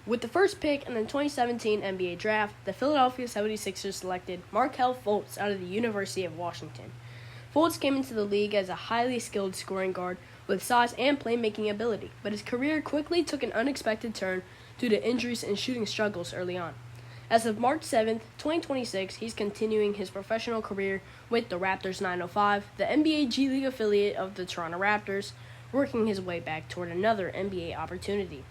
With the first pick in the 2017 NBA Draft, the Philadelphia 76ers selected Markelle Fultz out of the University of Washington. Fultz came into the league as a highly skilled scoring guard with size and playmaking ability, but his career quickly took an unexpected turn due to injuries and shooting struggles early on. As of March 7, 2026, he's continuing his professional career with the Raptors 905, the NBA G League affiliate of the Toronto Raptors, working his way back toward another NBA opportunity.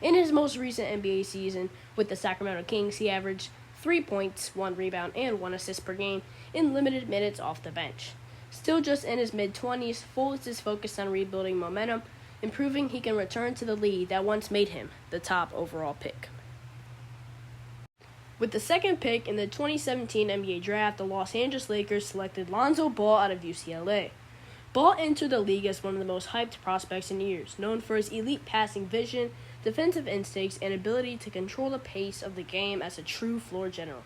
In his most recent NBA season with the Sacramento Kings, he averaged 3 points, 1 rebound, and 1 assist per game in limited minutes off the bench. Still just in his mid-20s, Fultz is focused on rebuilding momentum and proving he can return to the league that once made him the top overall pick. With the second pick in the 2017 NBA Draft, the Los Angeles Lakers selected Lonzo Ball out of UCLA. Ball entered the league as one of the most hyped prospects in years, known for his elite passing vision, defensive instincts, and ability to control the pace of the game as a true floor general.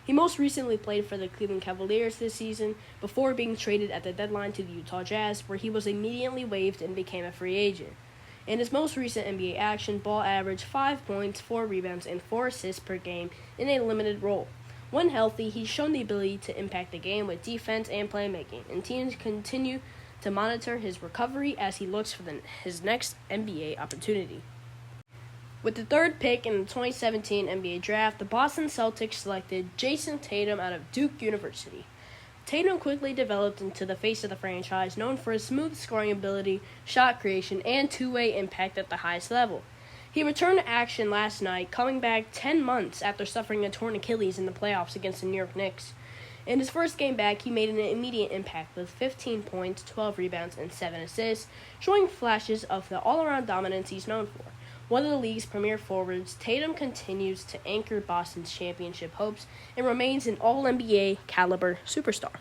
He most recently played for the Cleveland Cavaliers this season before being traded at the deadline to the Utah Jazz, where he was immediately waived and became a free agent. In his most recent NBA action, Ball averaged 5 points, 4 rebounds, and 4 assists per game in a limited role. When healthy, he's shown the ability to impact the game with defense and playmaking, and teams continue to monitor his recovery as he looks for his next NBA opportunity. With the third pick in the 2017 NBA Draft, the Boston Celtics selected Jayson Tatum out of Duke University. Tatum quickly developed into the face of the franchise, known for his smooth scoring ability, shot creation, and two-way impact at the highest level. He returned to action last night, coming back 10 months after suffering a torn Achilles in the playoffs against the New York Knicks. In his first game back, he made an immediate impact with 15 points, 12 rebounds, and 7 assists, showing flashes of the all-around dominance he's known for. One of the league's premier forwards, Tatum continues to anchor Boston's championship hopes and remains an all-NBA caliber superstar.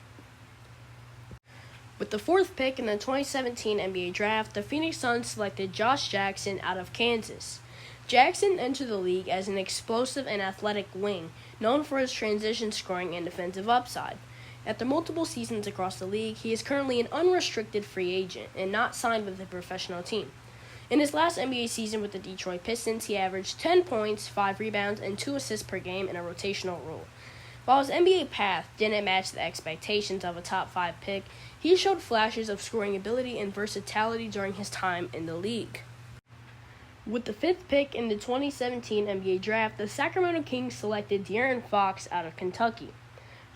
With the fourth pick in the 2017 NBA Draft, the Phoenix Suns selected Josh Jackson out of Kansas. Jackson entered the league as an explosive and athletic wing, known for his transition scoring and defensive upside. After multiple seasons across the league, he is currently an unrestricted free agent and not signed with a professional team. In his last NBA season with the Detroit Pistons, he averaged 10 points, 5 rebounds, and 2 assists per game in a rotational role. While his NBA path didn't match the expectations of a top 5 pick, he showed flashes of scoring ability and versatility during his time in the league. With the fifth pick in the 2017 NBA Draft, the Sacramento Kings selected De'Aaron Fox out of Kentucky.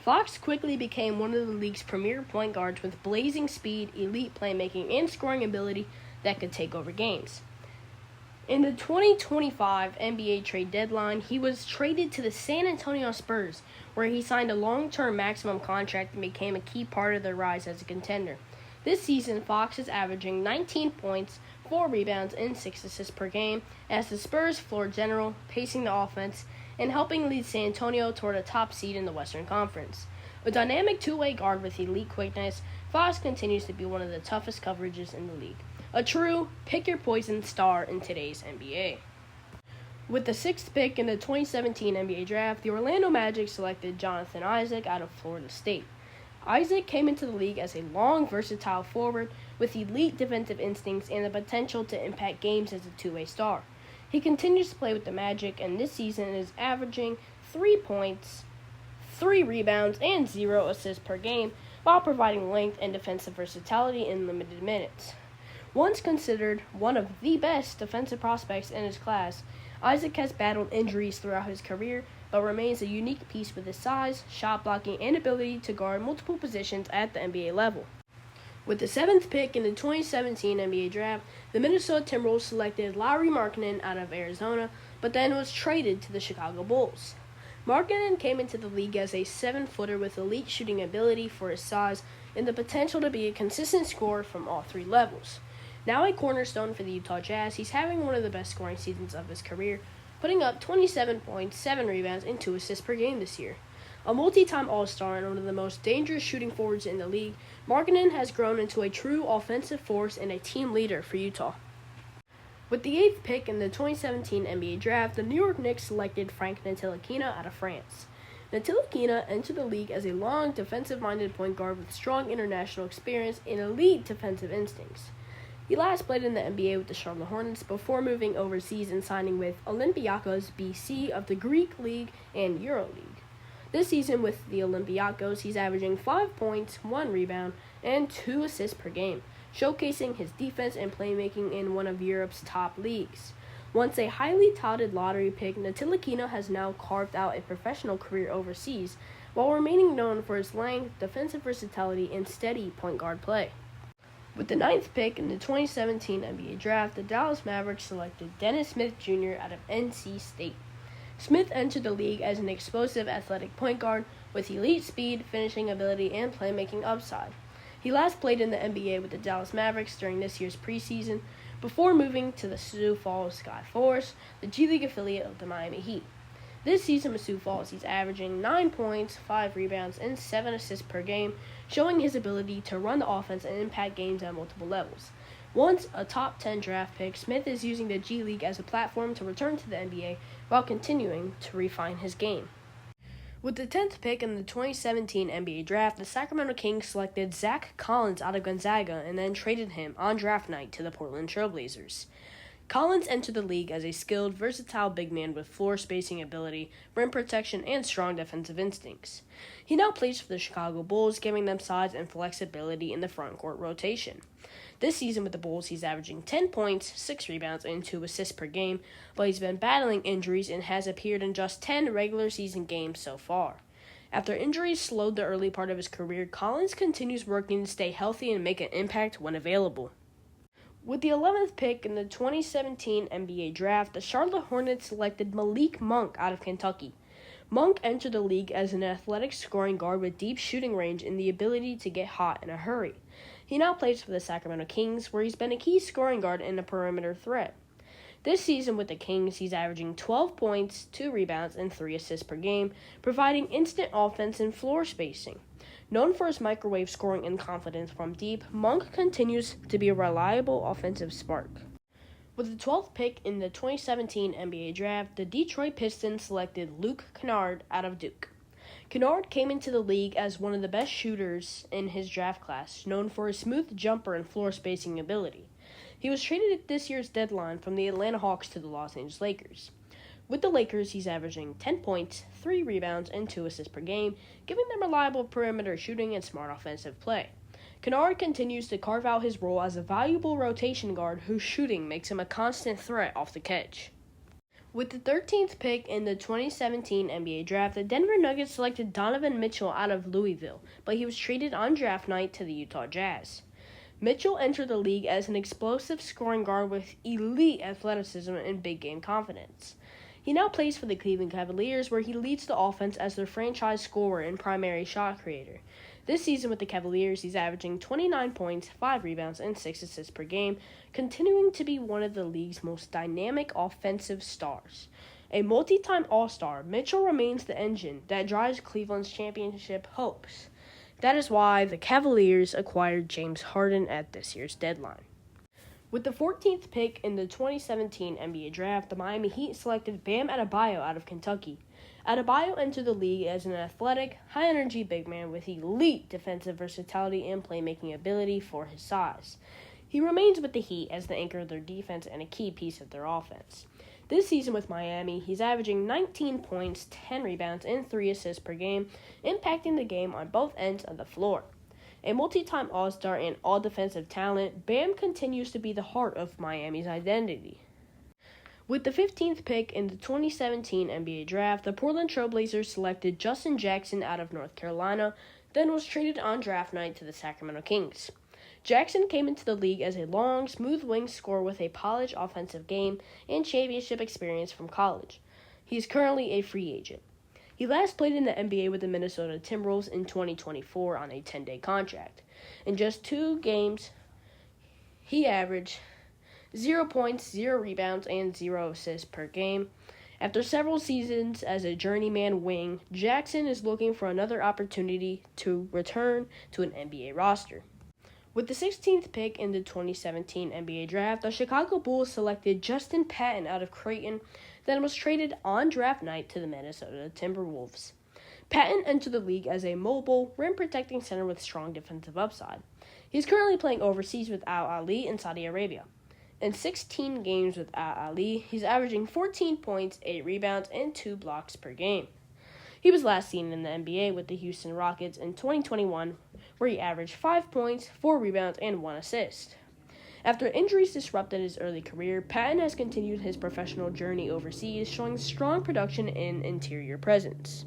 Fox quickly became one of the league's premier point guards with blazing speed, elite playmaking, and scoring ability that could take over games. In the 2025 NBA trade deadline, he was traded to the San Antonio Spurs, where he signed a long-term maximum contract and became a key part of their rise as a contender. This season, Fox is averaging 19 points, 4 rebounds, and 6 assists per game as the Spurs floor general, pacing the offense, and helping lead San Antonio toward a top seed in the Western Conference. A dynamic two-way guard with elite quickness, Fox continues to be one of the toughest coverages in the league. A true pick-your-poison star in today's NBA. With the sixth pick in the 2017 NBA Draft, the Orlando Magic selected Jonathan Isaac out of Florida State. Isaac came into the league as a long, versatile forward with elite defensive instincts and the potential to impact games as a two-way star. He continues to play with the Magic, and this season is averaging 3 points, 3 rebounds, and 0 assists per game, while providing length and defensive versatility in limited minutes. Once considered one of the best defensive prospects in his class, Isaac has battled injuries throughout his career, but remains a unique piece with his size, shot blocking, and ability to guard multiple positions at the NBA level. With the seventh pick in the 2017 NBA Draft, the Minnesota Timberwolves selected Lauri Markkanen out of Arizona, but then was traded to the Chicago Bulls. Markkanen came into the league as a 7-footer with elite shooting ability for his size and the potential to be a consistent scorer from all 3 levels. Now a cornerstone for the Utah Jazz, he's having one of the best scoring seasons of his career, putting up 27 points, 7 rebounds, and 2 assists per game this year. A multi-time All-Star and one of the most dangerous shooting forwards in the league, Markkanen has grown into a true offensive force and a team leader for Utah. With the 8th pick in the 2017 NBA Draft, the New York Knicks selected Frank Ntilikina out of France. Ntilikina entered the league as a long, defensive-minded point guard with strong international experience and elite defensive instincts. He last played in the NBA with the Charlotte Hornets before moving overseas and signing with Olympiacos BC of the Greek League and EuroLeague. This season with the Olympiacos, he's averaging 5 points, 1 rebound, and 2 assists per game, showcasing his defense and playmaking in one of Europe's top leagues. Once a highly touted lottery pick, Ntilikina has now carved out a professional career overseas, while remaining known for his length, defensive versatility, and steady point guard play. With the 9th pick in the 2017 NBA Draft, the Dallas Mavericks selected Dennis Smith Jr. out of NC State. Smith entered the league as an explosive athletic point guard with elite speed, finishing ability, and playmaking upside. He last played in the NBA with the Dallas Mavericks during this year's preseason before moving to the Sioux Falls Skyforce, the G League affiliate of the Miami Heat. This season with Sioux Falls, he's averaging 9 points, 5 rebounds, and 7 assists per game, showing his ability to run the offense and impact games at multiple levels. Once a top 10 draft pick, Smith is using the G League as a platform to return to the NBA while continuing to refine his game. With the 10th pick in the 2017 NBA Draft, the Sacramento Kings selected Zach Collins out of Gonzaga and then traded him on draft night to the Portland Trail Blazers. Collins entered the league as a skilled, versatile big man with floor spacing ability, rim protection, and strong defensive instincts. He now plays for the Chicago Bulls, giving them size and flexibility in the front court rotation. This season with the Bulls, he's averaging 10 points, 6 rebounds, and 2 assists per game, but he's been battling injuries and has appeared in just 10 regular season games so far. After injuries slowed the early part of his career, Collins continues working to stay healthy and make an impact when available. With the 11th pick in the 2017 NBA Draft, the Charlotte Hornets selected Malik Monk out of Kentucky. Monk entered the league as an athletic scoring guard with deep shooting range and the ability to get hot in a hurry. He now plays for the Sacramento Kings, where he's been a key scoring guard and a perimeter threat. This season with the Kings, he's averaging 12 points, 2 rebounds, and 3 assists per game, providing instant offense and floor spacing. Known for his microwave scoring and confidence from deep, Monk continues to be a reliable offensive spark. With the 12th pick in the 2017 NBA Draft, the Detroit Pistons selected Luke Kennard out of Duke. Kennard came into the league as one of the best shooters in his draft class, known for his smooth jumper and floor spacing ability. He was traded at this year's deadline from the Atlanta Hawks to the Los Angeles Lakers. With the Lakers, he's averaging 10 points, 3 rebounds, and 2 assists per game, giving them reliable perimeter shooting and smart offensive play. Kennard continues to carve out his role as a valuable rotation guard whose shooting makes him a constant threat off the catch. With the 13th pick in the 2017 NBA Draft, the Denver Nuggets selected Donovan Mitchell out of Louisville, but he was traded on draft night to the Utah Jazz. Mitchell entered the league as an explosive scoring guard with elite athleticism and big game confidence. He now plays for the Cleveland Cavaliers, where he leads the offense as their franchise scorer and primary shot creator. This season with the Cavaliers, he's averaging 29 points, 5 rebounds, and 6 assists per game, continuing to be one of the league's most dynamic offensive stars. A multi-time All-Star, Mitchell remains the engine that drives Cleveland's championship hopes. That is why the Cavaliers acquired James Harden at this year's deadline. With the 14th pick in the 2017 NBA Draft, the Miami Heat selected Bam Adebayo out of Kentucky. Adebayo entered the league as an athletic, high-energy big man with elite defensive versatility and playmaking ability for his size. He remains with the Heat as the anchor of their defense and a key piece of their offense. This season with Miami, he's averaging 19 points, 10 rebounds, and 3 assists per game, impacting the game on both ends of the floor. A multi-time All-Star and all-defensive talent, Bam continues to be the heart of Miami's identity. With the 15th pick in the 2017 NBA Draft, the Portland Trail Blazers selected Justin Jackson out of North Carolina, then was traded on draft night to the Sacramento Kings. Jackson came into the league as a long, smooth wing scorer with a polished offensive game and championship experience from college. He is currently a free agent. He last played in the NBA with the Minnesota Timberwolves in 2024 on a 10-day contract. In just 2 games, he averaged 0 points, 0 rebounds, and 0 assists per game. After several seasons as a journeyman wing, Jackson is looking for another opportunity to return to an NBA roster. With the 16th pick in the 2017 NBA Draft, the Chicago Bulls selected Justin Patton out of Creighton, then was traded on draft night to the Minnesota Timberwolves. Patton entered the league as a mobile, rim-protecting center with strong defensive upside. He's currently playing overseas with Al Ahly in Saudi Arabia. In 16 games with Al Ahly, he's averaging 14 points, 8 rebounds, and 2 blocks per game. He was last seen in the NBA with the Houston Rockets in 2021, where he averaged 5 points, 4 rebounds, and 1 assist. After injuries disrupted his early career, Patton has continued his professional journey overseas, showing strong production and interior presence.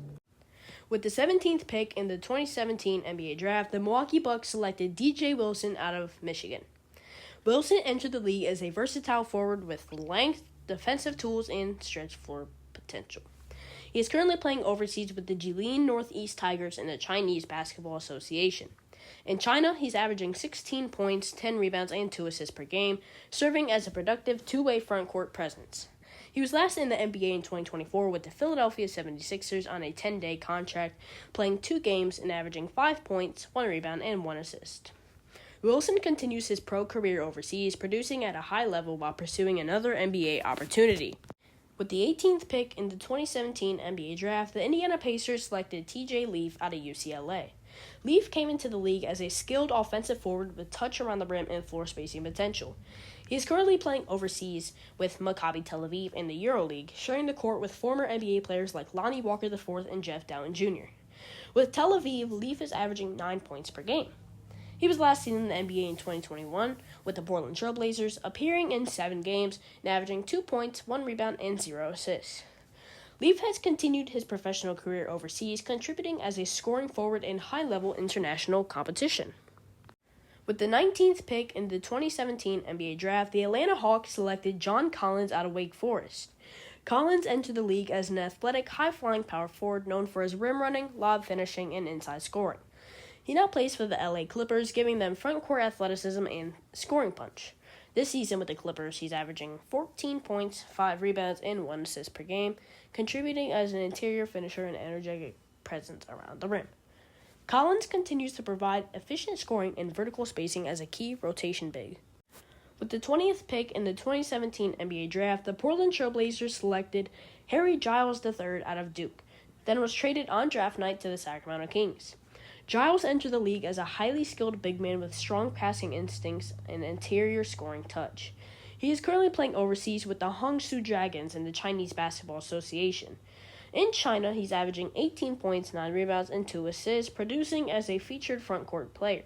With the 17th pick in the 2017 NBA Draft, the Milwaukee Bucks selected DJ Wilson out of Michigan. Wilson entered the league as a versatile forward with length, defensive tools, and stretch floor potential. He is currently playing overseas with the Jilin Northeast Tigers in the Chinese Basketball Association. In China, he's averaging 16 points, 10 rebounds, and 2 assists per game, serving as a productive two-way front court presence. He was last in the NBA in 2024 with the Philadelphia 76ers on a 10-day contract, playing 2 games and averaging 5 points, 1 rebound, and 1 assist. Wilson continues his pro career overseas, producing at a high level while pursuing another NBA opportunity. With the 18th pick in the 2017 NBA Draft, the Indiana Pacers selected TJ Leaf out of UCLA. Leaf came into the league as a skilled offensive forward with touch around the rim and floor spacing potential. He is currently playing overseas with Maccabi Tel Aviv in the EuroLeague, sharing the court with former NBA players like Lonnie Walker IV and Jeff Dowtin Jr. With Tel Aviv, Leaf is averaging 9 points per game. He was last seen in the NBA in 2021 with the Portland Trail Blazers, appearing in 7 games and averaging 2 points, 1 rebound, and 0 assists. Leaf has continued his professional career overseas, contributing as a scoring forward in high-level international competition. With the 19th pick in the 2017 NBA Draft, the Atlanta Hawks selected John Collins out of Wake Forest. Collins entered the league as an athletic, high-flying power forward known for his rim running, lob finishing, and inside scoring. He now plays for the LA Clippers, giving them front-court athleticism and scoring punch. This season with the Clippers, he's averaging 14 points, 5 rebounds, and 1 assist per game, contributing as an interior finisher and energetic presence around the rim. Collins continues to provide efficient scoring and vertical spacing as a key rotation big. With the 20th pick in the 2017 NBA Draft, the Portland Trail Blazers selected Harry Giles III out of Duke, then was traded on draft night to the Sacramento Kings. Giles entered the league as a highly skilled big man with strong passing instincts and interior scoring touch. He is currently playing overseas with the Hangzhou Dragons in the Chinese Basketball Association. In China, he's averaging 18 points, 9 rebounds, and 2 assists, producing as a featured front-court player.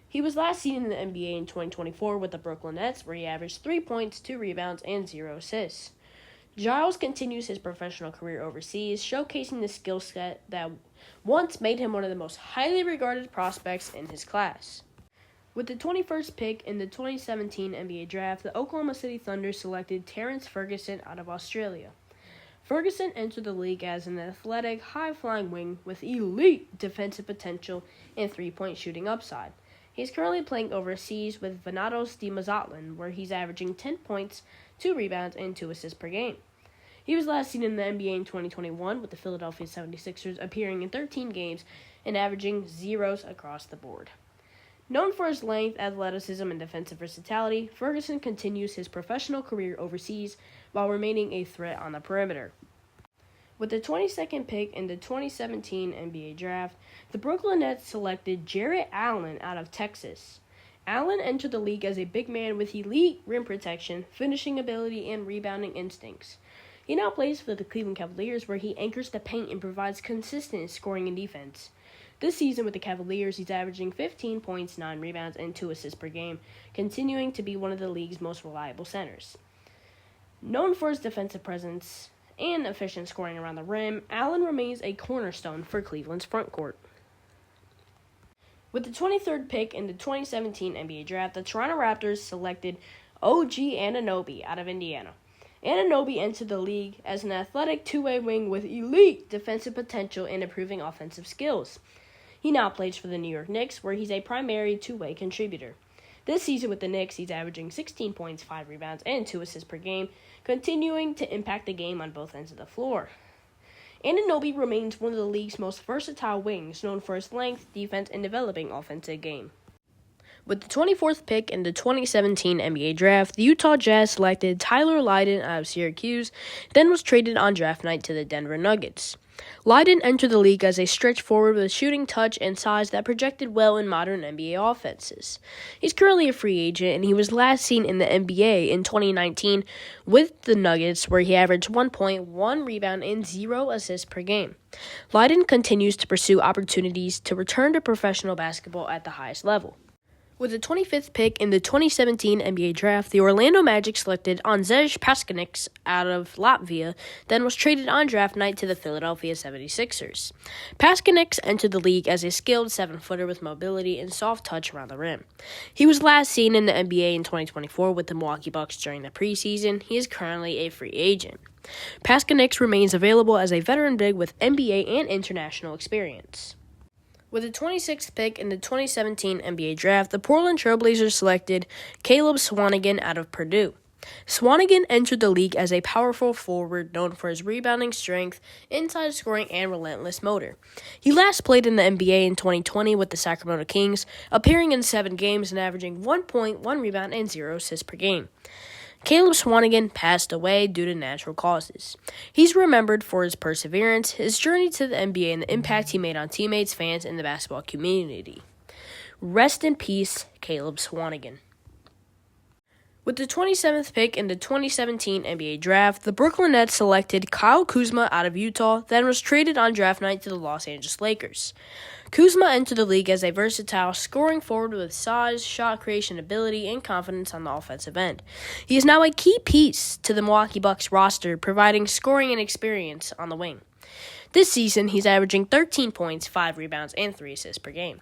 He was last seen in the NBA in 2024 with the Brooklyn Nets, where he averaged 3 points, 2 rebounds, and 0 assists. Giles continues his professional career overseas, showcasing the skill set that once made him one of the most highly regarded prospects in his class. With the 21st pick in the 2017 NBA Draft, the Oklahoma City Thunder selected Terrence Ferguson out of Australia. Ferguson entered the league as an athletic, high-flying wing with elite defensive potential and three-point shooting upside. He is currently playing overseas with Venados de Mazatlan, where he's averaging 10 points, 2 rebounds, and 2 assists per game. He was last seen in the NBA in 2021 with the Philadelphia 76ers, appearing in 13 games and averaging zeros across the board. Known for his length, athleticism, and defensive versatility, Ferguson continues his professional career overseas while remaining a threat on the perimeter. With the 22nd pick in the 2017 NBA Draft, the Brooklyn Nets selected Jarrett Allen out of Texas. Allen entered the league as a big man with elite rim protection, finishing ability, and rebounding instincts. He now plays for the Cleveland Cavaliers, where he anchors the paint and provides consistent scoring and defense. This season with the Cavaliers, he's averaging 15 points, 9 rebounds, and 2 assists per game, continuing to be one of the league's most reliable centers. Known for his defensive presence and efficient scoring around the rim, Allen remains a cornerstone for Cleveland's front court. With the 23rd pick in the 2017 NBA Draft, the Toronto Raptors selected OG Anunoby out of Indiana. Anunoby entered the league as an athletic two-way wing with elite defensive potential and improving offensive skills. He now plays for the New York Knicks, where he's a primary two-way contributor. This season with the Knicks, he's averaging 16 points, 5 rebounds, and 2 assists per game, continuing to impact the game on both ends of the floor. Anunoby remains one of the league's most versatile wings, known for his length, defense, and developing offensive game. With the 24th pick in the 2017 NBA Draft, the Utah Jazz selected Tyler Lydon out of Syracuse, then was traded on draft night to the Denver Nuggets. Lydon entered the league as a stretch forward with shooting touch and size that projected well in modern NBA offenses. He's currently a free agent, and he was last seen in the NBA in 2019 with the Nuggets, where he averaged 1 point, 1 rebound, and 0 assists per game. Lydon continues to pursue opportunities to return to professional basketball at the highest level. With the 25th pick in the 2017 NBA Draft, the Orlando Magic selected Andrzej Paskalniks out of Latvia, then was traded on draft night to the Philadelphia 76ers. Paskalniks entered the league as a skilled 7-footer with mobility and soft touch around the rim. He was last seen in the NBA in 2024 with the Milwaukee Bucks during the preseason. He is currently a free agent. Paskalniks remains available as a veteran big with NBA and international experience. With the 26th pick in the 2017 NBA Draft, the Portland Trail Blazers selected Caleb Swanigan out of Purdue. Swanigan entered the league as a powerful forward known for his rebounding strength, inside scoring, and relentless motor. He last played in the NBA in 2020 with the Sacramento Kings, appearing in 7 games and averaging 1 point, 1 rebound, and 0 assists per game. Caleb Swanigan passed away due to natural causes. He's remembered for his perseverance, his journey to the NBA, and the impact he made on teammates, fans, and the basketball community. Rest in peace, Caleb Swanigan. With the 27th pick in the 2017 NBA Draft, the Brooklyn Nets selected Kyle Kuzma out of Utah, then was traded on draft night to the Los Angeles Lakers. Kuzma entered the league as a versatile scoring forward with size, shot creation ability, and confidence on the offensive end. He is now a key piece to the Milwaukee Bucks roster, providing scoring and experience on the wing. This season, he's averaging 13 points, 5 rebounds, and 3 assists per game.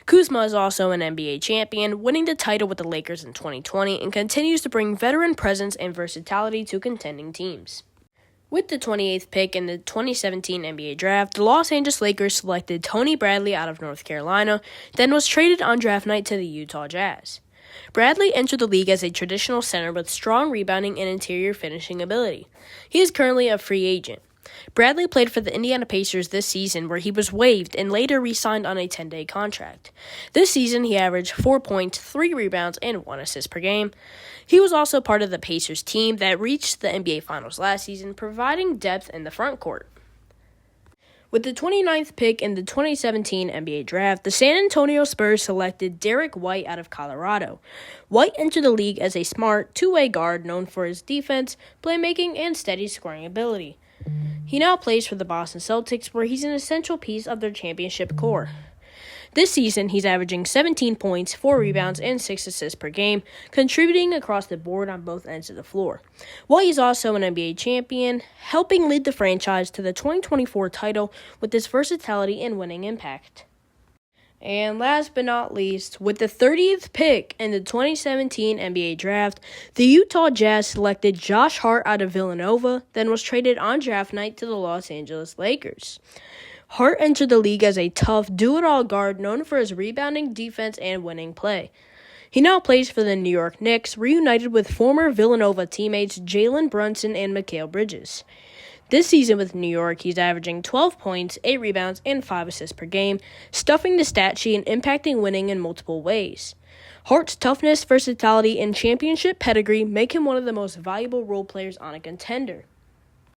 Kuzma is also an NBA champion, winning the title with the Lakers in 2020, and continues to bring veteran presence and versatility to contending teams. With the 28th pick in the 2017 NBA Draft, the Los Angeles Lakers selected Tony Bradley out of North Carolina, then was traded on draft night to the Utah Jazz. Bradley entered the league as a traditional center with strong rebounding and interior finishing ability. He is currently a free agent. Bradley played for the Indiana Pacers this season, where he was waived and later re-signed on a 10-day contract. This season, he averaged 4 points, 3 rebounds, and 1 assist per game. He was also part of the Pacers team that reached the NBA Finals last season, providing depth in the front court. With the 29th pick in the 2017 NBA Draft, the San Antonio Spurs selected Derek White out of Colorado. White entered the league as a smart, two-way guard known for his defense, playmaking, and steady scoring ability. He now plays for the Boston Celtics, where he's an essential piece of their championship core. This season, he's averaging 17 points, 4 rebounds, and 6 assists per game, contributing across the board on both ends of the floor. While he's also an NBA champion, helping lead the franchise to the 2024 title with his versatility and winning impact. And last but not least, with the 30th pick in the 2017 NBA Draft, the Utah Jazz selected Josh Hart out of Villanova, then was traded on draft night to the Los Angeles Lakers. Hart entered the league as a tough, do-it-all guard known for his rebounding, defense, and winning play. He now plays for the New York Knicks, reunited with former Villanova teammates Jalen Brunson and Mikal Bridges. This season with New York, he's averaging 12 points, 8 rebounds, and 5 assists per game, stuffing the stat sheet and impacting winning in multiple ways. Hart's toughness, versatility, and championship pedigree make him one of the most valuable role players on a contender.